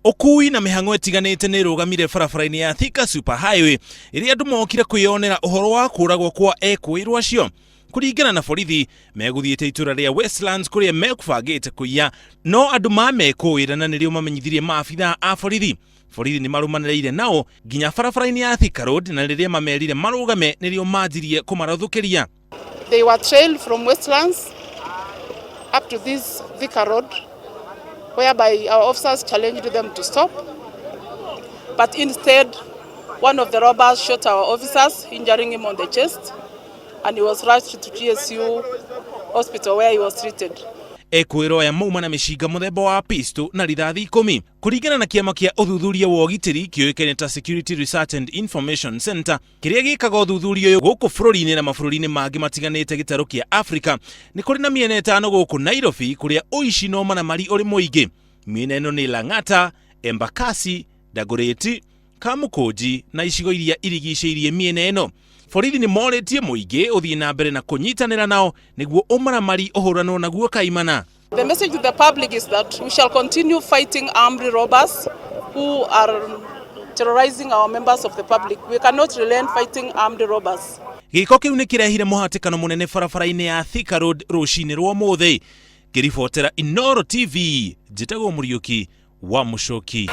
Okui na mihango itiganite ni rugamire barabara-ini ya Thika Super Highway iria andu mokire kwiyonera uhoro wa kuragwo kwa ekwirwo acio. Kuringana na borithi meguthiite itura ria Westlands kuria mekubangite kuiya, no andu mamekwira na nirio mamenyithirie maabitha a borithi. Borithi ni marumanĩrĩire nao nginya barabara-ini ya Thika Road na riria mamerire marugame nirio manjirie kumarathukiria. They were trailed from Westlands up to this Thika Road, whereby our officers challenged them to stop. But instead, one of the robbers shot our officers, injuring him on the chest, and he was rushed to GSU hospital where he was treated. Ekwirwo ya mauma na mishinga muthemba wa pisto na rithathi 10. Kuringana na kiama kia uthuthuria wa ugitiri kioikaine ta Security Research and Information Center, kiria gikaga uthuthuria uyu guku bururi-ini na mabũrũri-ini mangi matiganite gitaro kia Africa, ni kuri na miena itano guku Nairobi kuria uici no mana mari uri muingi. Miena ino ni Lang'ata, Embakasi, Dagoretti, Kamukunji na icigo iria irigicĩirie miena ino. Borithi ni moretie muingi uthie na mbere na kunyitanira nao niguo umaramari uhuranwo naguo kaimana. The message to the public is that we shall continue fighting armed robbers who are terrorizing our members of the public. We cannot relent fighting armed robbers. Giko kiu ni kirehire muhatikano munene barabara-ini ya Thika Road rucini rwa muthi. Ngiribotera Inooro TV, njitagwo Muriuki wa Muchoki.